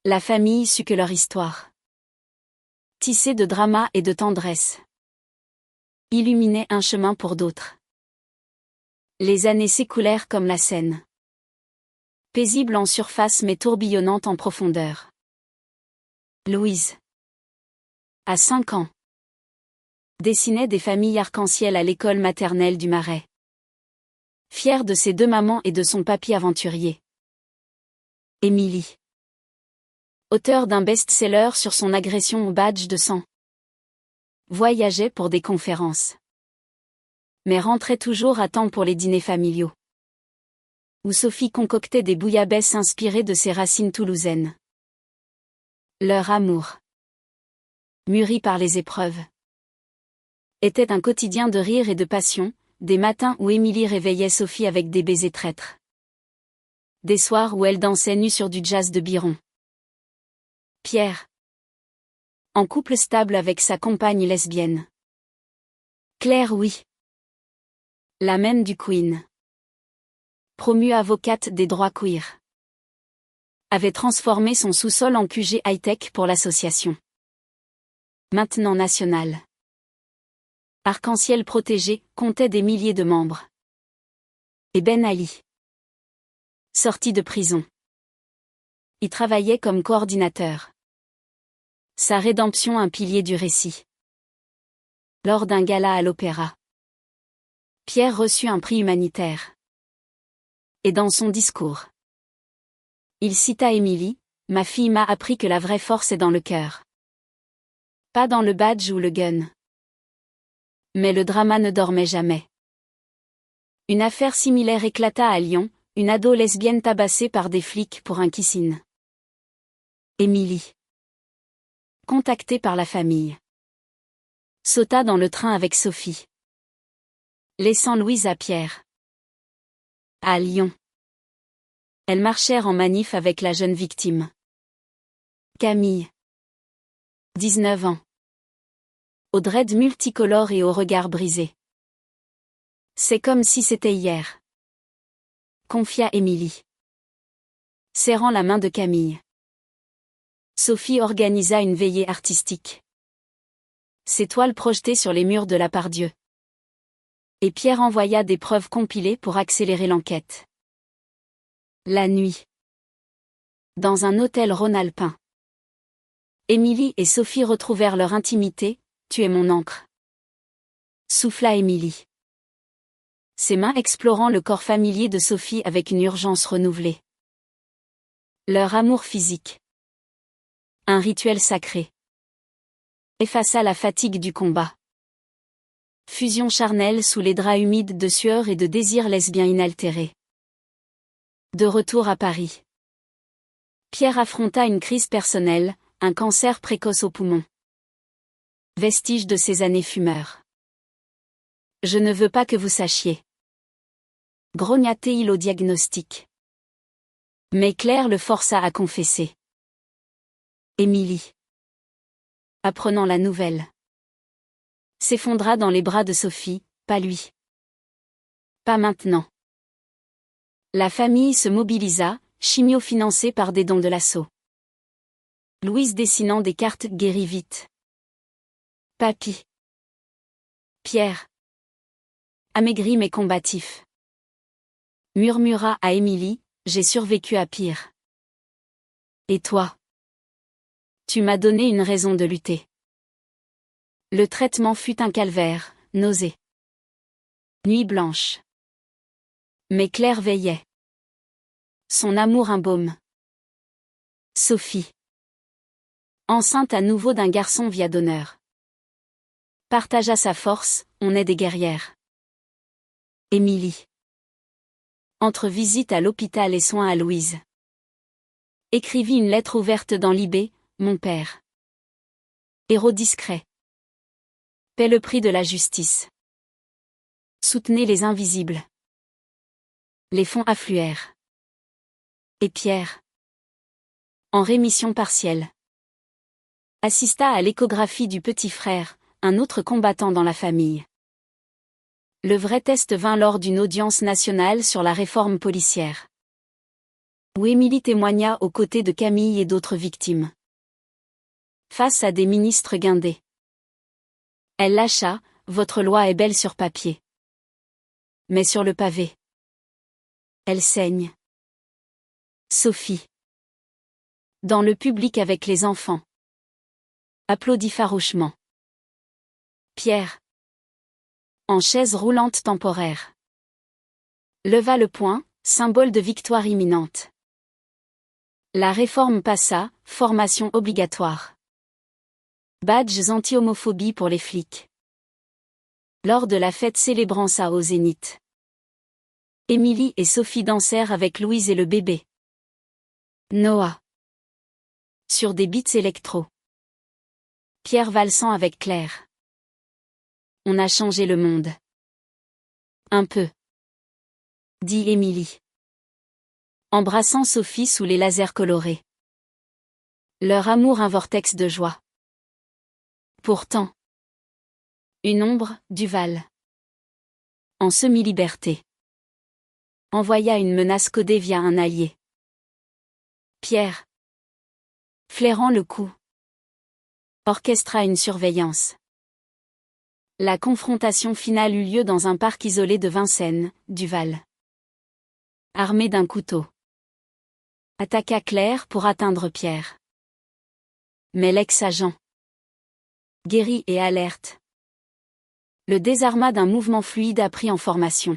La famille sut que leur histoire. Tissée de drama et de tendresse. Illuminait un chemin pour d'autres. Les années s'écoulèrent comme la Seine. Paisible en surface mais tourbillonnante en profondeur. Louise. À 5 ans. Dessinait des familles arc-en-ciel à l'école maternelle du Marais. Fière de ses 2 mamans et de son papy aventurier. Émilie. Auteur d'un best-seller sur son agression au badge de sang. Voyageait pour des conférences. Mais rentrait toujours à temps pour les dîners familiaux. Où Sophie concoctait des bouillabaisse inspirées de ses racines toulousaines. Leur amour, mûri par les épreuves, était un quotidien de rire et de passion, des matins où Émilie réveillait Sophie avec des baisers traîtres. Des soirs où elle dansait nue sur du jazz de Biron. Pierre. En couple stable avec sa compagne lesbienne. Claire oui. La même du Queen. Promue avocate des droits queer. Avait transformé son sous-sol en QG high-tech pour l'association. Maintenant nationale. Arc-en-ciel protégé, comptait des milliers de membres. Et Ben Ali. Sorti de prison. y travaillait comme coordinateur. Sa rédemption un pilier du récit. Lors d'un gala à l'opéra, Pierre reçut un prix humanitaire. Et dans son discours, il cita Émilie, « Ma fille m'a appris que la vraie force est dans le cœur. Pas dans le badge ou le gun. » Mais le drama ne dormait jamais. Une affaire similaire éclata à Lyon, une ado lesbienne tabassée par des flics pour un kissing. Émilie, contactée par la famille, sauta dans le train avec Sophie, laissant Louise à Pierre. À Lyon, elles marchèrent en manif avec la jeune victime. Camille, 19 ans. Aux dreads multicolores et au regard brisé. C'est comme si c'était hier, confia Émilie, serrant la main de Camille. Sophie organisa une veillée artistique. Ses toiles projetées sur les murs de la Pardieu. Et Pierre envoya des preuves compilées pour accélérer l'enquête. La nuit, dans un hôtel rhône-alpin, Émilie et Sophie retrouvèrent leur intimité. « Tu es mon encre », souffla Émilie, ses mains explorant le corps familier de Sophie avec une urgence renouvelée. Leur amour physique, un rituel sacré, effaça la fatigue du combat. Fusion charnelle sous les draps humides de sueur et de désirs lesbiens inaltérés. De retour à Paris, Pierre affronta une crise personnelle, un cancer précoce au poumon. Vestige de ses années fumeurs. Je ne veux pas que vous sachiez, grogna-t-il au diagnostic. Mais Claire le força à confesser. Émilie, apprenant la nouvelle, s'effondra dans les bras de Sophie, pas lui. Pas maintenant. La famille se mobilisa, chimio-financée par des dons de l'assaut. Louise dessinant des cartes guérit vite. Papy. Pierre, amaigri mais combatif, murmura à Émilie, « J'ai survécu à pire. Et toi? Tu m'as donné une raison de lutter. » Le traitement fut un calvaire, nausée. Nuit blanche. Mais Claire veillait. Son amour un baume. Sophie, enceinte à nouveau d'un garçon via donneur, partagea sa force, on est des guerrières. Émilie, entre visite à l'hôpital et soins à Louise, écrivit une lettre ouverte dans l'IB, « Mon père. Héros discret. Paie le prix de la justice. Soutenez les invisibles. » Les fonds affluèrent. Et Pierre, en rémission partielle, assista à l'échographie du petit frère, un autre combattant dans la famille. Le vrai test vint lors d'une audience nationale sur la réforme policière, où Émilie témoigna aux côtés de Camille et d'autres victimes. Face à des ministres guindés, elle lâcha, « Votre loi est belle sur papier. Mais sur le pavé, elle saigne. » Sophie, dans le public avec les enfants, applaudit farouchement. Pierre, en chaise roulante temporaire, leva le poing, symbole de victoire imminente. La réforme passa, formation obligatoire. Badges anti-homophobie pour les flics. Lors de la fête célébrant ça au Zénith, Émilie et Sophie dansèrent avec Louise et le bébé Noah sur des beats électro. Pierre valsant avec Claire. On a changé le monde. Un peu, dit Émilie, embrassant Sophie sous les lasers colorés. Leur amour un vortex de joie. Pourtant, une ombre, Duval, en semi-liberté, envoya une menace codée via un allié. Pierre, flairant le coup, orchestra une surveillance. La confrontation finale eut lieu dans un parc isolé de Vincennes, Duval, armé d'un couteau, attaqua Claire pour atteindre Pierre. Mais l'ex-agent, guéri et alerte, le désarma d'un mouvement fluide appris en formation.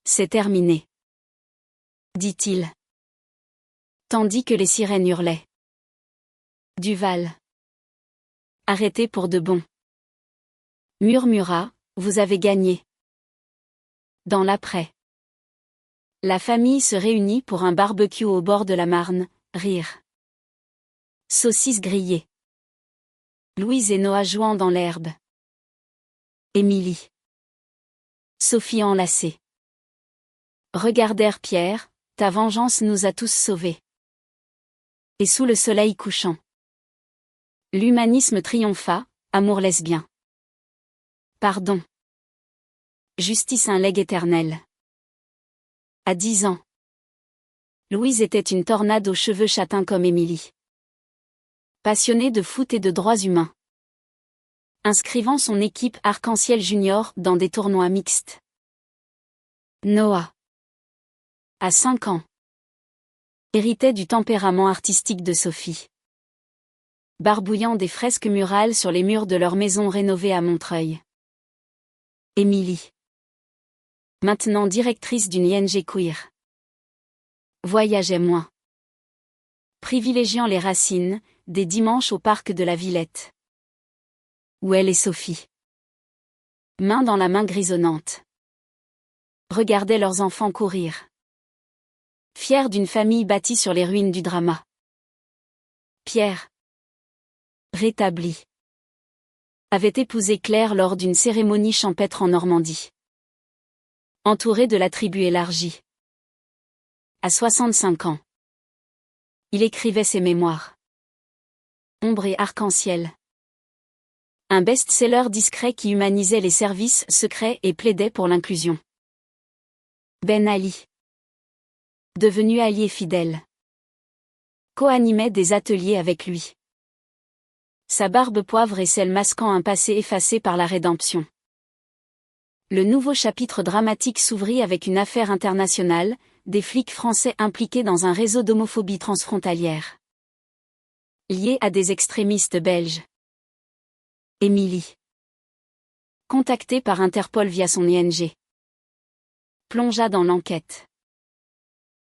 C'est terminé, dit-il, tandis que les sirènes hurlaient. Duval, arrêté pour de bon, murmura, vous avez gagné. Dans l'après, la famille se réunit pour un barbecue au bord de la Marne, rire. Saucisses grillées. Louise et Noah jouant dans l'herbe. Émilie. Sophie enlacée. Regardèrent Pierre, ta vengeance nous a tous sauvés. Et sous le soleil couchant, l'humanisme triompha, amour lesbien. Pardon. Justice un legs éternel. À 10 ans, Louise était une tornade aux cheveux châtains comme Émilie. Passionnée de foot et de droits humains. Inscrivant son équipe Arc-en-Ciel Junior dans des tournois mixtes. Noah, à 5 ans, héritait du tempérament artistique de Sophie. Barbouillant des fresques murales sur les murs de leur maison rénovée à Montreuil. Émilie, maintenant directrice d'une ING queer, voyageait moins. Privilégiant les racines, des dimanches au parc de la Villette. Où elle et Sophie, main dans la main grisonnante, regardaient leurs enfants courir. Fiers d'une famille bâtie sur les ruines du drama. Pierre, rétabli, avait épousé Claire lors d'une cérémonie champêtre en Normandie. Entouré de la tribu élargie. À 65 ans, il écrivait ses mémoires. Ombre et arc-en-ciel. Un best-seller discret qui humanisait les services secrets et plaidait pour l'inclusion. Ben Ali, devenu allié fidèle, co-animait des ateliers avec lui. Sa barbe poivre et celle masquant un passé effacé par la rédemption. Le nouveau chapitre dramatique s'ouvrit avec une affaire internationale, des flics français impliqués dans un réseau d'homophobie transfrontalière. Liés à des extrémistes belges. Émilie, contactée par Interpol via son ING, plongea dans l'enquête.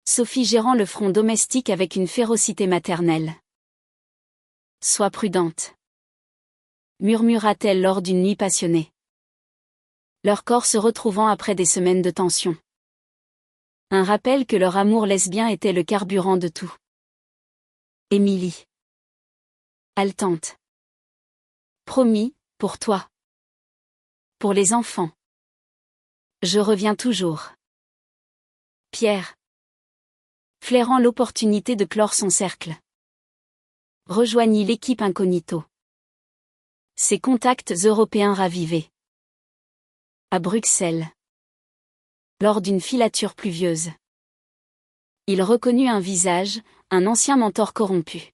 Sophie gérant le front domestique avec une férocité maternelle. Sois prudente, murmura-t-elle lors d'une nuit passionnée. Leur corps se retrouvant après des semaines de tension. Un rappel que leur amour lesbien était le carburant de tout. Émilie, haletante. Promis, pour toi. Pour les enfants. Je reviens toujours. Pierre, flairant l'opportunité de clore son cercle, rejoignit l'équipe incognito. Ses contacts européens ravivés. À Bruxelles. Lors d'une filature pluvieuse. Il reconnut un visage, un ancien mentor corrompu.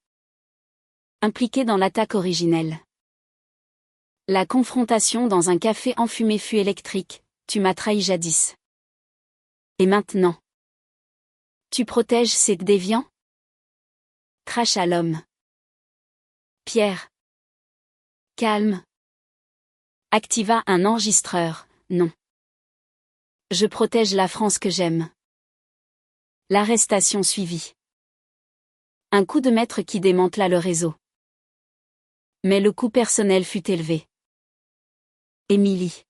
Impliqué dans l'attaque originelle. La confrontation dans un café enfumé fut électrique, tu m'as trahi jadis. Et maintenant? Tu protèges ces déviants? Cracha l'homme. Pierre. Calme. Activa un enregistreur, non. Je protège la France que j'aime. L'arrestation suivit. Un coup de maître qui démantela le réseau. Mais le coût personnel fut élevé. Émilie,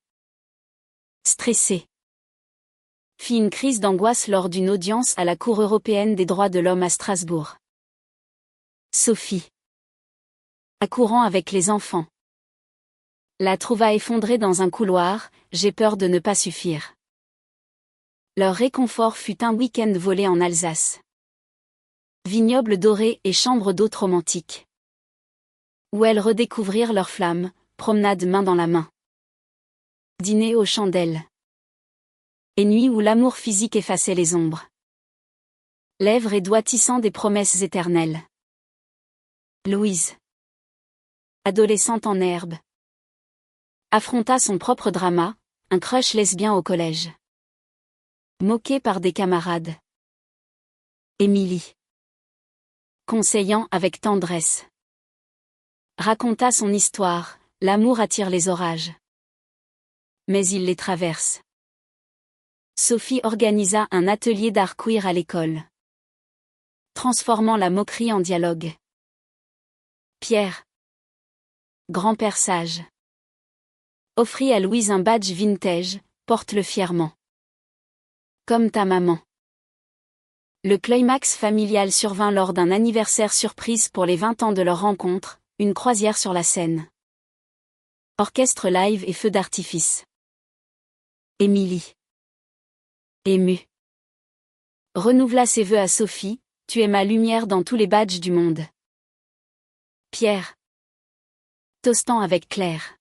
stressée, fit une crise d'angoisse lors d'une audience à la Cour européenne des droits de l'homme à Strasbourg. Sophie, accourant avec les enfants, la trouva effondrée dans un couloir, j'ai peur de ne pas suffire. Leur réconfort fut un week-end volé en Alsace. Vignoble doré et chambre d'hôtes romantiques. Où elles redécouvrirent leur flamme, promenade main dans la main. Dîner aux chandelles. Et nuit où l'amour physique effaçait les ombres. Lèvres et doigts tissant des promesses éternelles. Louise, adolescente en herbe, affronta son propre drama, un crush lesbien au collège. Moquée par des camarades. Émilie, conseillant avec tendresse, raconta son histoire. L'amour attire les orages, mais il les traverse. Sophie organisa un atelier d'art queer à l'école, transformant la moquerie en dialogue. Pierre, grand-père sage, offrit à Louise un badge vintage, porte-le fièrement. Comme ta maman. Le climax familial survint lors d'un anniversaire surprise pour les 20 ans de leur rencontre, une croisière sur la Seine. Orchestre live et feux d'artifice. Émilie, émue, renouvela ses vœux à Sophie, tu es ma lumière dans tous les badges du monde. Pierre, toastant avec Claire,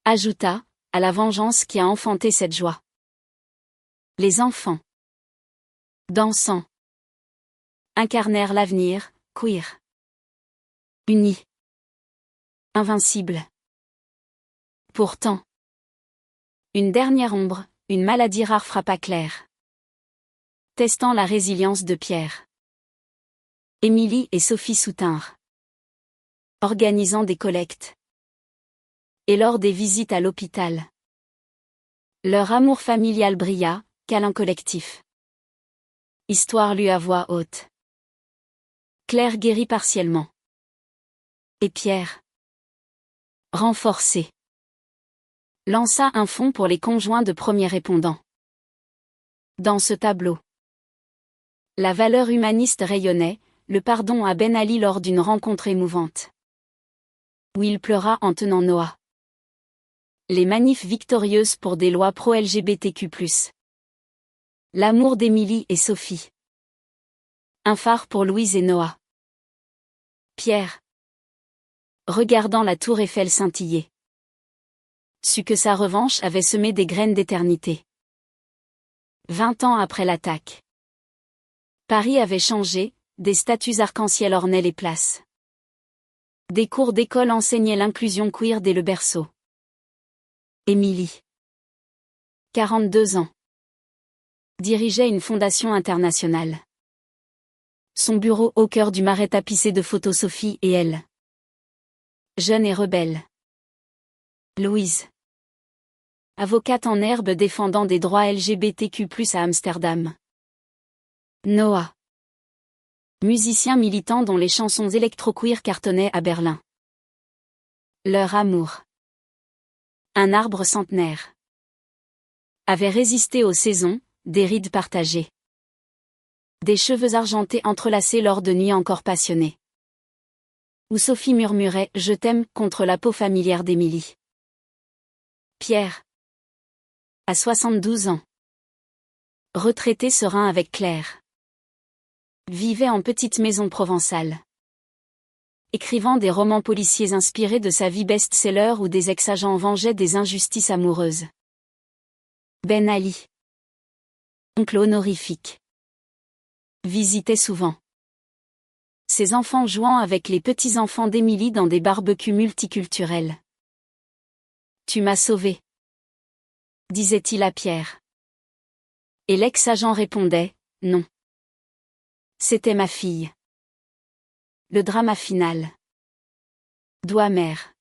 ajouta, à la vengeance qui a enfanté cette joie. Les enfants, dansant, incarnèrent l'avenir, queer. Unis. Invincibles. Pourtant, une dernière ombre, une maladie rare frappa Claire, testant la résilience de Pierre. Émilie et Sophie soutinrent, organisant des collectes. Et lors des visites à l'hôpital, leur amour familial brilla, câlin collectif. Histoire lue à voix haute. Claire guérit partiellement. Et Pierre, renforcé, lança un fonds pour les conjoints de premiers répondants. Dans ce tableau, la valeur humaniste rayonnait, le pardon à Ben Ali lors d'une rencontre émouvante, où il pleura en tenant Noah. Les manifs victorieuses pour des lois pro-LGBTQ+. L'amour d'Émilie et Sophie. Un phare pour Louise et Noah. Pierre, regardant la tour Eiffel scintiller, sut que sa revanche avait semé des graines d'éternité. 20 ans après l'attaque, Paris avait changé, des statues arc-en-ciel ornaient les places. Des cours d'école enseignaient l'inclusion queer dès le berceau. Émilie, 42 ans, dirigeait une fondation internationale. Son bureau au cœur du marais tapissé de photos Sophie et elle. Jeune et rebelle. Louise, avocate en herbe défendant des droits LGBTQ+ à Amsterdam. Noah, musicien militant dont les chansons électro-queer cartonnaient à Berlin. Leur amour, un arbre centenaire, avait résisté aux saisons, des rides partagées. Des cheveux argentés entrelacés lors de nuits encore passionnées. Où Sophie murmurait « Je t'aime » contre la peau familière d'Émilie. Pierre, à 72 ans, retraité serein avec Claire, vivait en petite maison provençale, écrivant des romans policiers inspirés de sa vie best-seller où des ex-agents vengeaient des injustices amoureuses. Ben Ali, oncle honorifique, visitait souvent. Ses enfants jouant avec les petits-enfants d'Émilie dans des barbecues multiculturels. Tu m'as sauvé, disait-il à Pierre. Et l'ex-agent répondait, non. C'était ma fille. Le drama final. Doigt amer.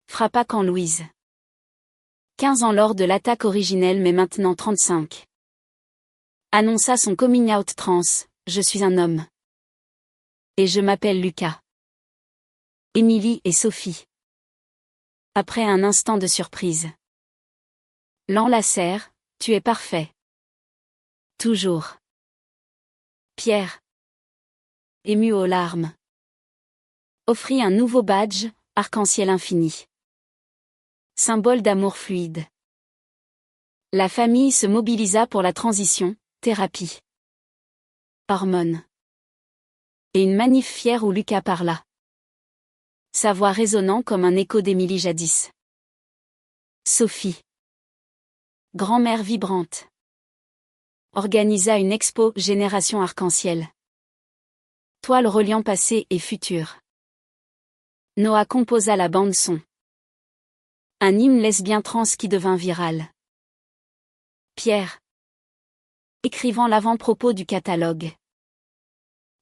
Frappa quand Louise, 15 ans lors de l'attaque originelle mais maintenant 35, annonça son coming out trans, je suis un homme. Et je m'appelle Lucas. Émilie et Sophie. Après un instant de surprise. L'enlacèrent, tu es parfait. Toujours. Pierre, ému aux larmes, offrit un nouveau badge, arc-en-ciel infini. Symbole d'amour fluide. La famille se mobilisa pour la transition, thérapie. Hormones. Et une manif fière où Lucas parla. Sa voix résonnant comme un écho d'Émilie jadis. Sophie, grand-mère vibrante, organisa une expo Génération Arc-en-Ciel. Toile reliant passé et futur. Noah composa la bande-son. Un hymne lesbien trans qui devint viral. Pierre, écrivant l'avant-propos du catalogue.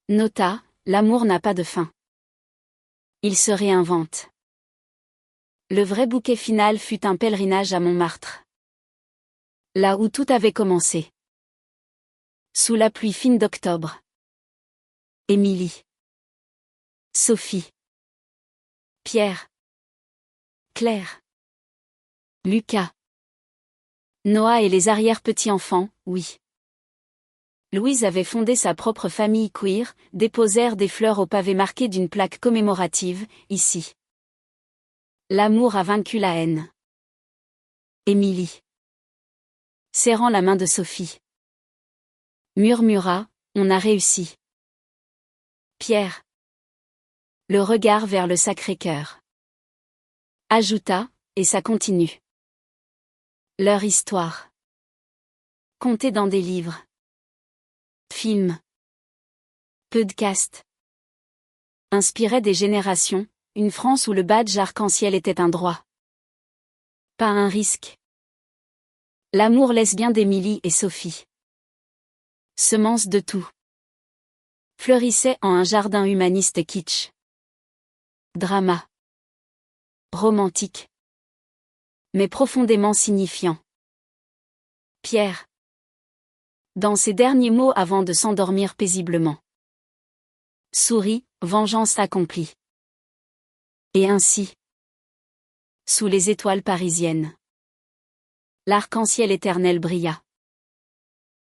Nota, l'amour n'a pas de fin. Il se réinvente. Le vrai bouquet final fut un pèlerinage à Montmartre. Là où tout avait commencé. Sous la pluie fine d'octobre. Émilie. Sophie. Pierre. Claire. Lucas. Noah et les arrière-petits-enfants, oui. Louise avait fondé sa propre famille queer, déposèrent des fleurs au pavé marqué d'une plaque commémorative, ici. L'amour a vaincu la haine. Émilie. Serrant la main de Sophie. Murmura, on a réussi. Pierre. Le regard vers le Sacré-Cœur. Ajouta, et ça continue. Leur histoire. Contée dans des livres. Films. Podcasts. Inspirait des générations, une France où le badge arc-en-ciel était un droit. Pas un risque. L'amour lesbien d'Émilie et Sophie. Semence de tout. Fleurissait en un jardin humaniste kitsch. Drama. Romantique. Mais profondément signifiant. Pierre. Dans ses derniers mots avant de s'endormir paisiblement. Souris, vengeance accomplie. Et ainsi. Sous les étoiles parisiennes. L'arc-en-ciel éternel brilla.